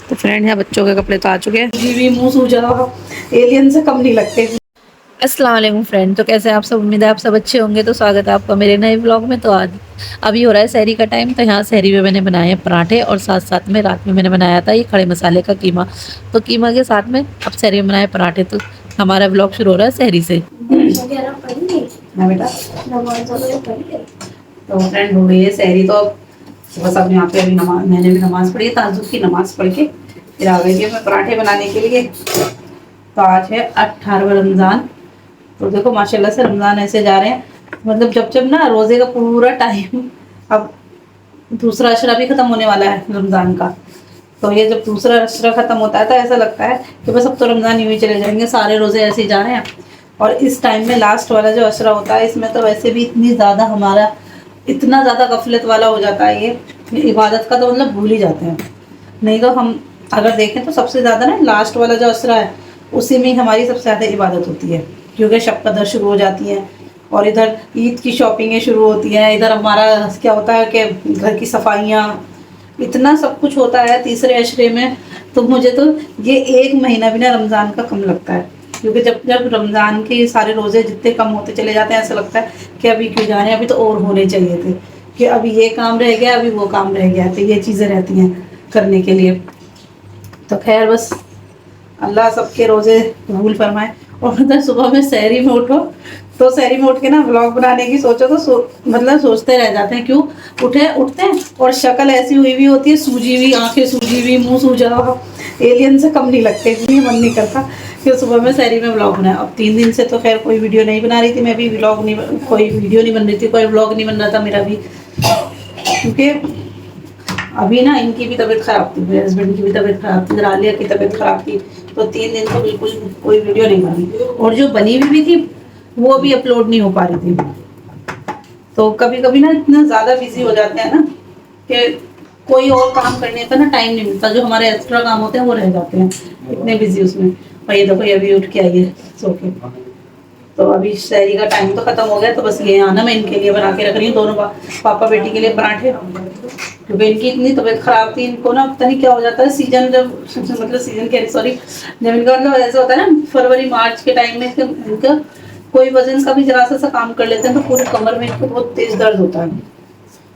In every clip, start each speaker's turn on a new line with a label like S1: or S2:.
S1: तो फ्रेंड यहाँ बच्चों के कपड़े तो आ चुके हैं, जी भी मुंह सूजा, एलियन से कम नहीं लगते। अस्सलाम वालेकुम फ्रेंड, तो कैसे आप सब? उम्मीद है आप सब अच्छे होंगे। तो स्वागत है आपका मेरे नए व्लॉग में। तो आज अभी हो रहा है सहरी का टाइम। तो यहाँ सहरी में मैंने बनाए हैं पराठे और साथ साथ में रात में मैंने बनाया था ये खड़े मसाले का कीमा। तो कीमा के साथ में अब सहरी में बनाए पराठे। तो हमारा व्लॉग शुरू हो रहा है सहरी से। हाँ बेटा, तो फ्रेंड हो गई है सहरी। तो सुबह सब यहाँ पे अभी नमाज, मैंने भी नमाज पढ़ी है, तहज्जुद की नमाज पढ़ के फिर आ गई थी मैं पराठे बनाने के लिए। तो आज है 18वां रमज़ान। तो देखो माशाल्लाह से रमज़ान ऐसे जा रहे हैं, मतलब जब जब ना रोज़े का पूरा टाइम, अब दूसरा अशरा भी ख़त्म होने वाला है रमज़ान का। तो ये जब दूसरा अशरा ख़त्म होता है तो ऐसा लगता है कि बस अब तो रमज़ान यूँ ही चले जाएंगे, सारे रोज़े ऐसे ही जा रहे हैं। और इस टाइम में लास्ट वाला जो अशरा होता है, इसमें तो वैसे भी इतनी ज़्यादा हमारा इतना ज़्यादा गफलत वाला हो जाता है, ये इबादत का तो मतलब भूल ही जाते हैं। नहीं तो हम अगर देखें तो सबसे ज़्यादा ना लास्ट वाला जो असरा है उसी में हमारी सबसे ज़्यादा इबादत होती है, क्योंकि शब कदर शुरू हो जाती है और इधर ईद की शॉपिंगें शुरू होती हैं। इधर हमारा क्या होता है कि घर की सफाइयाँ, इतना सब कुछ होता है तीसरे अशरे में। तो मुझे तो ये एक महीना भी ना रमज़ान का कम लगता है, क्योंकि जब जब रमज़ान के सारे रोज़े जितने कम होते चले जाते हैं, ऐसा लगता है कि अभी क्यों जा रहे हैं, अभी तो और होने चाहिए थे, कि अभी ये काम रह गया, अभी वो काम रह गया। तो ये चीज़ें रहती हैं करने के लिए। तो खैर बस अल्लाह सबके रोज़े कबूल फरमाए। और मतलब सुबह में सहरी में उठो तो सहरी में उठ के ना व्लॉग बनाने की सोचो तो मतलब सोचते रह जाते हैं, क्यों उठते हैं और शक्ल ऐसी हुई हुई होती है, सूजी हुई आंखें, सूजी हुई मुंह सूजा, एलियन से कम नहीं लगते, इसलिए मन नहीं करता कि सुबह में सहरी में व्लॉग बनाए। अब 3 दिन से तो खैर कोई वीडियो नहीं बना रही थी मैं भी, व्लॉग नहीं, कोई वीडियो नहीं बन रही थी, कोई व्लॉग नहीं बन रहा था मेरा भी, क्योंकि अभी ना इनकी भी तबीयत ख़राब थी, मेरे हस्बैंड की भी तबीयत ख़राब थी, आलिया की तबीयत ख़राब थी। तो 3 दिन तो बिल्कुल कोई वीडियो नहीं बनी, और जो बनी हुई भी थी वो भी अपलोड नहीं हो पा रही थी। तो कभी कभी ना इतना ज़्यादा बिजी हो जाते हैं ना कि कोई और काम करने का ना टाइम नहीं मिलता, जो हमारे एक्स्ट्रा काम होते हैं वो रह जाते हैं इतने बिजी उसमें। और ये देखो ये अभी उठ के आई है सो के। तो अभी सहरी का टाइम तो खत्म हो गया, तो बस ये आना मैं इनके लिए बना के रख रही हूँ, दोनों पापा बेटी के लिए पराठे, क्योंकि इनकी इतनी तबीयत खराब थी। इनको ना पता नहीं क्या हो जाता है, सीजन जब मतलब सीजन के सॉरी जब इनका मतलब ऐसा होता है ना फरवरी मार्च के टाइम में, इनका कोई वजन का भी जरा सा काम कर लेते हैं तो पूरे कमर में इनको बहुत तेज दर्द होता है।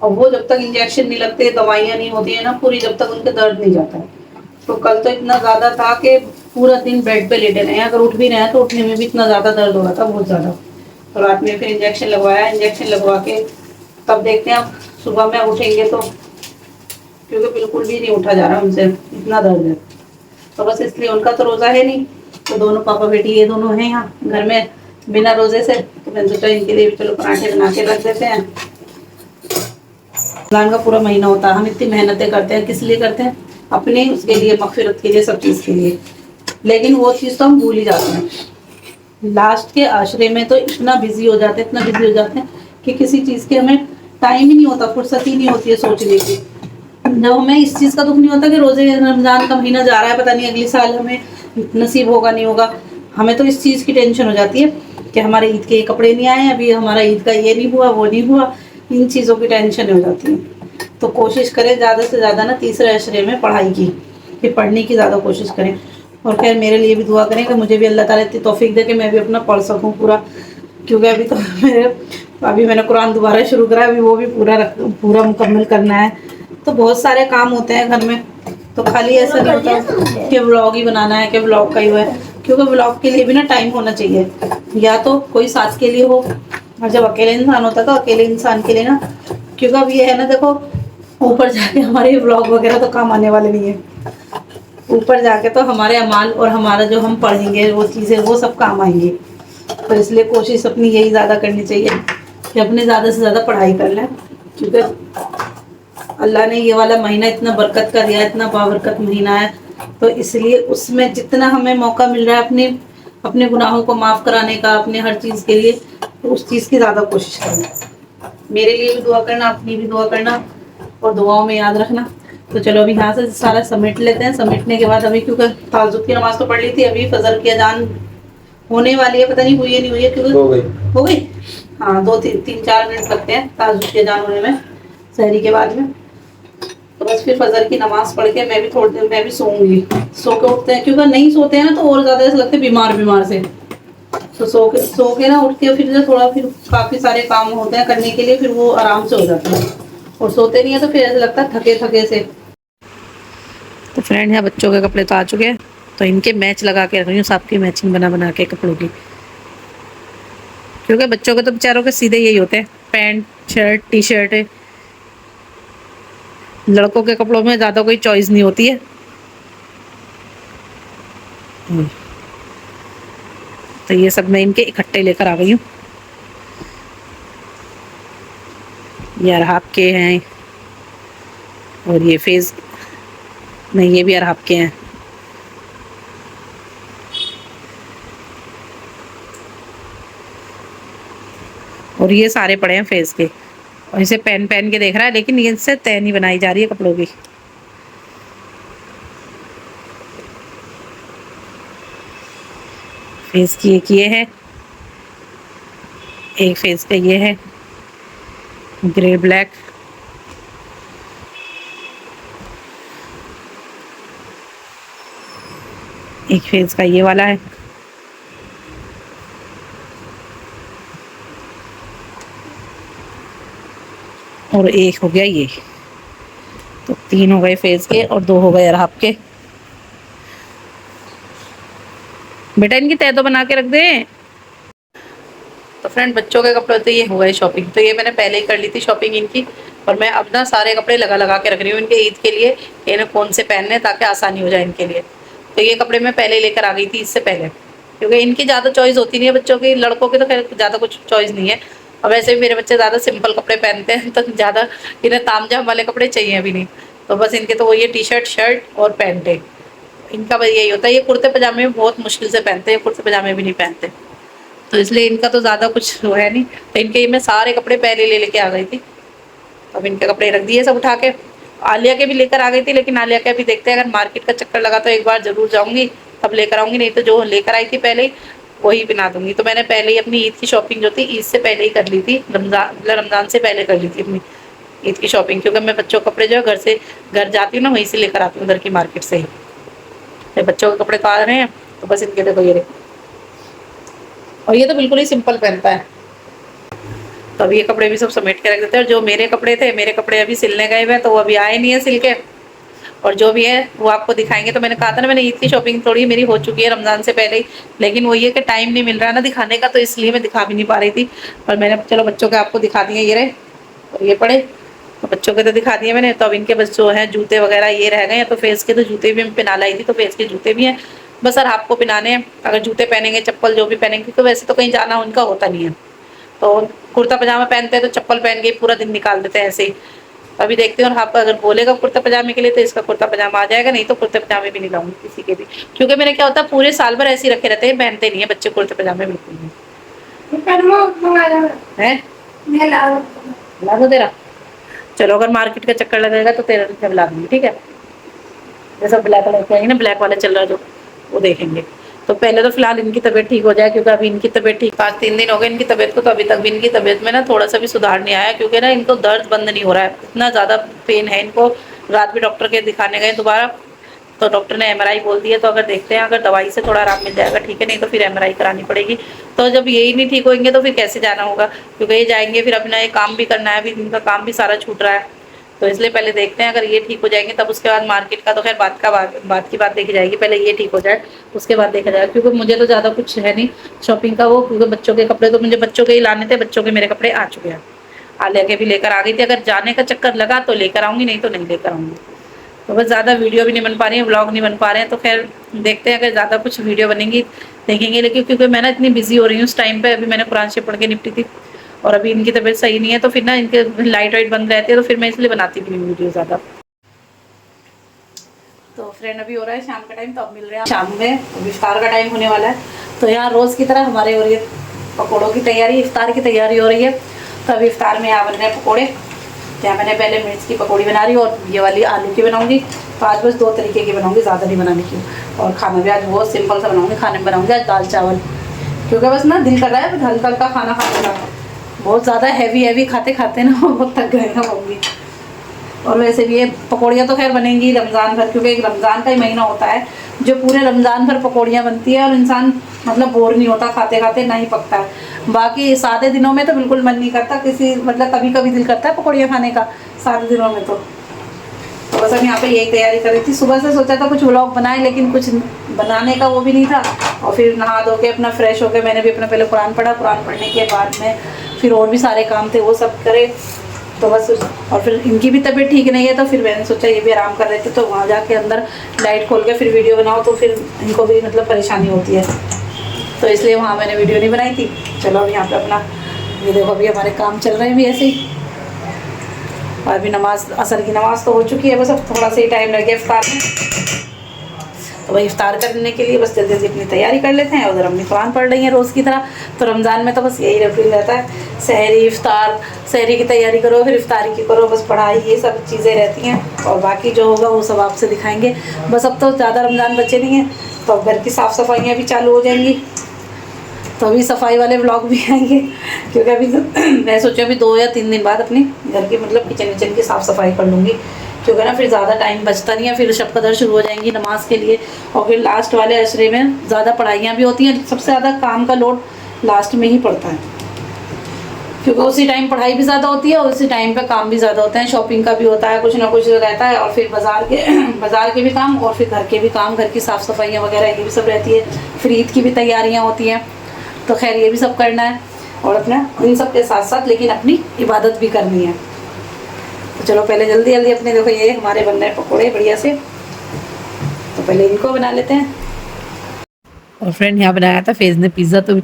S1: और वो जब तक इंजेक्शन नहीं लगते, दवाइयाँ नहीं होती है ना पूरी, जब तक उनके दर्द नहीं जाता है। तो कल तो इतना ज़्यादा था कि पूरा दिन बेड पे लेटे रहे हैं, अगर उठ भी रहे हैं तो उठने में भी इतना ज़्यादा दर्द हो रहा था, बहुत ज़्यादा। तो रात में फिर इंजेक्शन लगवाया, इंजेक्शन लगवा के तब देखते हैं अब सुबह में उठेंगे तो, क्योंकि बिल्कुल भी नहीं उठा जा रहा उनसे, इतना दर्द है। तो बस इसलिए उनका तो रोज़ा है नहीं, तो दोनों पापा बेटी ये दोनों हैं यहाँ घर में बिना रोज़े से। तो मैंने सोचा इनके लिए भी चलो पराठे बना के रख देते हैं। रमज़ान का पूरा महीना होता है, हम इतनी मेहनतें करते हैं, किस लिए करते हैं? अपने उसके लिए, मगफिरत के लिए, सब चीज़ के लिए। लेकिन वो चीज़ तो हम भूल ही जाते हैं। लास्ट के आशरे में तो इतना बिजी हो जाते हैं, इतना बिजी हो जाते हैं कि किसी चीज़ के हमें टाइम ही नहीं होता, फुर्सत ही नहीं होती है सोचने की। जब हमें इस चीज़ का दुख नहीं होता कि रोज़े रमज़ान का महीना जा रहा है, पता नहीं अगले साल हमें नसीब होगा नहीं होगा, हमें तो इस चीज़ की टेंशन हो जाती है कि हमारे ईद के कपड़े नहीं आए, अभी हमारा ईद का ये नहीं हुआ, वो नहीं हुआ, इन चीज़ों की टेंशन हो जाती है। तो कोशिश करें ज़्यादा से ज़्यादा ना तीसरे अशरे में पढ़ाई की, कि पढ़ने की ज़्यादा कोशिश करें। और खैर मेरे लिए भी दुआ करें कि मुझे भी अल्लाह ताला इतनी तौफीक दे कि मैं भी अपना पढ़ सकूँ पूरा, क्योंकि अभी तो अभी मैंने कुरान दोबारा शुरू करा है, अभी वो भी पूरा मुकम्मल करना है। तो बहुत सारे काम होते हैं घर में, तो खाली ऐसा नहीं होता कि व्लॉग ही बनाना है, कि व्लॉग का ही हुआ है, क्योंकि व्लॉग के लिए भी ना टाइम होना चाहिए, या तो कोई साथ के लिए हो, और जब अकेले इंसान होता है तो अकेले इंसान के लिए ना, क्योंकि अब ये है ना देखो, ऊपर जाके हमारे व्लॉग वगैरह तो काम आने वाले नहीं है, ऊपर जाके तो हमारे अमाल और हमारा जो हम पढ़ेंगे वो चीज़ें वो सब काम आएंगी। तो इसलिए कोशिश अपनी यही ज़्यादा करनी चाहिए कि अपने ज़्यादा से ज़्यादा पढ़ाई कर लें, क्योंकि अल्लाह ने ये वाला महीना इतना बरकत का दिया है, इतना बाबरकत महीना है, तो इसलिए उसमें जितना हमें मौका मिल रहा है अपने गुनाहों को माफ़ कराने का, अपने हर चीज़ के लिए, तो उस चीज़ की ज़्यादा कोशिश करना। मेरे लिए भी दुआ करना, अपनी भी दुआ करना, और दुआओं में याद रखना। तो चलो अभी यहाँ से सारा समेट लेते हैं। समेटने के बाद अभी क्योंकि तहज्जुद की नमाज़ तो पढ़ ली थी, अभी फजर की अजान होने वाली है, पता नहीं हुई है नहीं हुई है, क्योंकि हो गई हाँ 2-3-4 मिनट लगते हैं तहज्जुद की अजान होने में सहरी के बाद में। तो बस फिर फजर की नमाज पढ़ के मैं भी थोड़ी देर मैं भी सोऊंगी। सो के उठते हैं, क्योंकि नहीं सोते हैं ना तो और ज्यादा ऐसा लगता है बीमार बीमार से। तो सो के ना उठ के फिर जो थोड़ा फिर काफी सारे काम होते हैं करने के लिए, फिर वो आराम से हो जाते हैं। और सोते नहीं है तो फिर ऐसा लगता है थके थके से। तो फ्रेंड यहाँ बच्चों के कपड़े तो आ चुके हैं, तो इनके मैच लगा के रख रही हूँ, सबकी मैचिंग बना बना के कपड़ों की। क्योंकि बच्चों के तो बेचारों के सीधे यही होते हैं, पैंट शर्ट टी शर्ट है। लड़कों के कपड़ों में ज़्यादा कोई चॉइस नहीं होती है। तो ये सब मैं इनके इकट्ठे लेकर आ गई हूँ। ये अरहाब के हैं, और ये फेस नहीं, ये भी अरहाब के हैं। और ये सारे पड़े हैं फेस के, और इसे पहन पहन के देख रहा है, लेकिन ये इससे तय नहीं बनाई जा रही है कपड़ों की। फेस की एक ये है, एक फेस का ये है ग्रे ब्लैक, एक फेस का ये वाला है, और एक हो गया ये। तो 3 हो गए फेस के और 2 हो गए अरहाब के। बेटा इनकी तय तो बना के रख दे। तो फ्रेंड बच्चों के कपड़े तो ये हो गए शॉपिंग, तो ये मैंने पहले ही कर ली थी शॉपिंग इनकी। और मैं अब ना सारे कपड़े लगा लगा के रख रही हूँ इनके ईद के लिए, इन्हें कौन से पहनने हैं ताकि आसानी हो जाए इनके लिए। तो ये कपड़े मैं पहले लेकर आ गई थी इससे पहले, क्योंकि इनकी ज़्यादा चॉइस होती नहीं है बच्चों की। लड़कों की तो खैर ज़्यादा कुछ चॉइस नहीं है, और वैसे भी मेरे बच्चे ज़्यादा सिंपल कपड़े पहनते हैं, तो ज़्यादा इन्हें तामझाम वाले कपड़े चाहिए भी नहीं। तो बस इनके तो वो ये टी शर्ट शर्ट और पैंट है, इनका बस यही होता है। ये कुर्ते पजामे भी बहुत मुश्किल से पहनते हैं, कुर्ते पजामे भी नहीं पहनते, तो इसलिए इनका तो ज़्यादा कुछ वो है नहीं। तो इनके मैं सारे कपड़े पहले ले लेके आ गई थी। अब इनके कपड़े रख दिए सब उठा के। आलिया के भी लेकर आ गई थी, लेकिन आलिया के भी देखते हैं, अगर मार्केट का चक्कर लगा तो एक बार जरूर जाऊंगी, तब लेकर आऊंगी, नहीं तो जो लेकर आई थी पहले ही वही पहना दूंगी। तो मैंने पहले ही अपनी ईद की शॉपिंग जो थी ईद से पहले ही कर ली थी, रमज़ान से पहले कर ली थी अपनी ईद की शॉपिंग, क्योंकि मैं बच्चों के कपड़े जो है घर जाती हूँ ना, वहीं से लेकर आती हूँ, उधर की मार्केट से ही। तो बच्चों के कपड़े तो आ रहे हैं, तो बस इनके देखो ये, और ये तो बिल्कुल ही सिंपल पहनता है। तो अभी ये कपड़े भी सब समेट के रख देते हैं। और जो मेरे कपड़े थे, मेरे कपड़े अभी सिलने गए हुए हैं, तो वो अभी आए नहीं है सिल के, और जो भी है वो आपको दिखाएंगे। तो मैंने कहा था ना, मैंने ईद की शॉपिंग थोड़ी मेरी हो चुकी है रमज़ान से पहले ही, लेकिन वो ये कि टाइम नहीं मिल रहा है ना दिखाने का, तो इसलिए मैं दिखा भी नहीं पा रही थी। पर मैंने चलो बच्चों के आपको दिखा दिए, ये रहे और ये पड़े, तो बच्चों के तो दिखा दिए मैंने। तो अब इनके बस जो है जूते वगैरह ये रह गए हैं, तो फेस के तो जूते भी मैं पहना लाई थी, तो फेस के जूते भी हैं बस। सर आपको पहनाने हैं, अगर जूते पहनेंगे चप्पल जो भी पहनेंगे, तो वैसे तो कहीं जाना उनका होता नहीं है, तो कुर्ता पजामा पहनते हैं तो चप्पल पहन के पूरा दिन निकाल देते हैं ऐसे ही। अभी देखते हैं, और आप अगर बोलेगा कुर्ता पजामे के लिए तो इसका कुर्ता पजामा आ जाएगा, नहीं तो कुर्ते पजामे भी नहीं लाऊंगी किसी के भी, क्योंकि मेरे क्या होता है पूरे साल भर ऐसे ही रखे रहते हैं, पहनते नहीं है बच्चे कुर्ते पजामे बिल्कुल नहीं है। ला दो तेरा, चलो अगर मार्केट का चक्कर लगेगा तो तेरा जब ला दूंगी, ठीक है। जैसा ब्लैक कलर के आएंगे ना, ब्लैक वाला चल रहा है जो, वो देखेंगे। तो पहले तो फिलहाल इनकी तबीयत ठीक हो जाए, क्योंकि अभी इनकी तबीयत ठीक 5-3 दिन हो गए इनकी तबीयत को, तो अभी तक भी इनकी तबीयत में ना थोड़ा सा भी सुधार नहीं आया, क्योंकि ना इनको दर्द बंद नहीं हो रहा है, इतना ज़्यादा पेन है इनको। रात भी डॉक्टर के दिखाने गए दोबारा, तो डॉक्टर ने MRI बोल दिया, तो अगर देखते हैं अगर दवाई से थोड़ा आराम मिल जाएगा ठीक है, नहीं तो फिर MRI करानी पड़ेगी। तो जब यही नहीं ठीक होंगे तो फिर कैसे जाना होगा, क्योंकि ये जाएंगे फिर अपना ये काम भी करना है, अभी इनका काम भी सारा छूट रहा है। तो इसलिए पहले देखते हैं, अगर ये ठीक हो जाएंगे तब उसके बाद मार्केट का तो खैर बात की बात देखी जाएगी, पहले ये ठीक हो जाए उसके बाद देखा जाएगा। क्योंकि मुझे तो ज़्यादा कुछ है नहीं शॉपिंग का वो, क्योंकि बच्चों के कपड़े तो मुझे बच्चों के ही लाने थे, बच्चों के मेरे कपड़े आ चुके हैं। आलिया के भी लेकर आ गई थी, अगर जाने का चक्कर लगा तो लेकर आऊँगी, नहीं तो नहीं लेकर आऊँगी। तो बस ज़्यादा वीडियो भी नहीं बन पा रही है, व्लॉग नहीं बन पा रहे हैं, तो खैर देखते हैं, अगर ज़्यादा कुछ वीडियो बनेंगी देखेंगे। लेकिन क्योंकि मैं ना इतनी बिजी हो रही हूँ उस टाइम पे, अभी मैंने कुरान शरीफ पढ़ के निपटी थी, और अभी इनकी तबीयत सही नहीं है, तो फिर ना इनके लाइट वाइट बंद रहती है, तो फिर मैं इसलिए बनाती भी नहीं वीडियो ज़्यादा। तो फ्रेंड अभी हो रहा है शाम का टाइम, तो अब मिल रहे हैं शाम में, अब इफ्तार का टाइम होने वाला है। तो यहाँ रोज़ की तरह हमारे हो रही है पकौड़ों की तैयारी, इफ्तार की तैयारी हो रही है। तो अभी इफ्तार में यहाँ बन रहे हैं पकौड़े। तो यहाँ मैंने पहले मिर्च की पकौड़ी बना रही हूँ, और ये वाली आलू की बनाऊँगी। तो आज बस 2 तरीके की बनाऊँगी, ज़्यादा नहीं बनाने की। और खाना भी आज बहुत सिंपल सा बनाऊँगी, खाने में बनाऊँगी आज दाल चावल, क्योंकि बस ना दिल कर रहा है हल्का हल्का खाना खाने का। बहुत ज़्यादा हैवी खाते खाते ना बहुत थक गए हैं मम्मी। और वैसे भी ये पकौड़ियाँ तो खैर बनेंगी रमज़ान भर, क्योंकि एक रमज़ान का ही महीना होता है जो पूरे रमज़ान भर पकौड़ियाँ बनती है और इंसान मतलब बोर नहीं होता, खाते खाते नहीं पकता है। बाकी सादे दिनों में तो बिल्कुल मन नहीं करता किसी, मतलब कभी कभी दिल करता है पकौड़ियाँ खाने का सादे दिनों में। तो बस हम यहाँ पे यही तैयारी कर रही थी। सुबह से सोचा था कुछ व्लॉग बनाए, लेकिन कुछ बनाने का वो भी नहीं था। और फिर नहा धो के अपना फ्रेश होके मैंने भी अपना पहले कुरान पढ़ा, कुरान पढ़ने के बाद में फिर और भी सारे काम थे वो सब करे। तो बस और फिर इनकी भी तबीयत ठीक नहीं है, तो फिर मैंने सोचा ये भी आराम कर रहे थे, तो वहाँ जाके अंदर लाइट खोल के फिर वीडियो बनाओ तो फिर इनको भी मतलब परेशानी होती है, तो इसलिए वहाँ मैंने वीडियो नहीं बनाई थी। चलो अब यहाँ पे अपना ये देखो अभी हमारे काम चल रहे हैं भी ऐसे ही। और अभी नमाज, असर की नमाज़ तो हो चुकी है, बस अब थोड़ा सा ही टाइम लग गया इफ्तार में। तो वही इफ्तार करने के लिए बस जल्दी जल्दी अपनी तैयारी कर लेते हैं। उधर अम्मी कुरान पढ़ रही हैं रोज़ की तरह। तो रमज़ान में तो बस यही रूटीन रहता है, सहरी इफ्तार, सहरी की तैयारी करो, फिर इफ्तारी की करो, बस पढ़ाई, ये सब चीज़ें रहती हैं। और बाकी जो होगा वो सब आपसे दिखाएंगे। बस अब तो ज़्यादा रमज़ान बचे नहीं हैं, तो अब घर की साफ़ सफाइयाँ भी चालू हो जाएंगी, तो अभी सफाई वाले व्लॉग भी आएंगे। क्योंकि अभी तो मैं सोचा अभी 2 या 3 दिन बाद अपनी घर की मतलब किचन विचन की साफ़ सफाई कर लूँगी, क्योंकि ना फिर ज़्यादा टाइम बचता नहीं है, फिर शब कदर शुरू हो जाएंगी नमाज के लिए। और फिर लास्ट वाले अशरे में ज़्यादा पढ़ाइयाँ भी होती हैं, सबसे ज़्यादा काम का लोड लास्ट में ही पड़ता है, क्योंकि उसी टाइम पढ़ाई भी ज़्यादा होती है और उसी टाइम पे काम भी ज़्यादा होते हैं, शॉपिंग का भी होता है, कुछ ना कुछ रहता है, और फिर बाज़ार के भी काम, और फिर घर के भी काम, घर की साफ़ सफाइयाँ वगैरह ये भी सब रहती है, फिर ईद की भी तैयारियाँ होती हैं। तो खैर ये भी सब करना है, और अपना इन सब के साथ साथ लेकिन अपनी इबादत भी करनी है। तो चलो पहले जल्दी जल्दी अपने, देखो ये हमारे बन रहे हैं पकौड़े बढ़िया से, तो पहले इनको बना लेते हैं।
S2: और फ्रेंड यहाँ बनाया था फेज़ ने पिज़्ज़ा। तो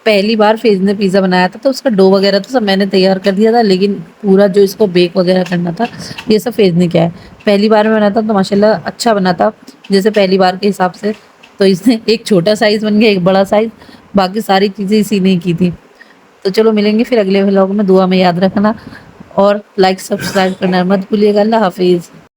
S2: पहली बार फेज़ ने पिज़्ज़ा बनाया था, तो उसका डो वगैरह तो सब मैंने तैयार कर दिया था, लेकिन पूरा जो इसको बेक वगैरह करना था ये सब फेज़ ने किया है। पहली बार में बना था तो माशाल्लाह अच्छा बना था, जैसे पहली बार के हिसाब से। तो इसने एक छोटा साइज़ बन गया, एक बड़ा साइज़, बाकी सारी चीज़ें इसी ने की थी। तो चलो मिलेंगे फिर अगले व्लॉग में, दुआ में याद रखना और लाइक सब्सक्राइब करना मत भूलिएगा। अल्लाह हाफिज़।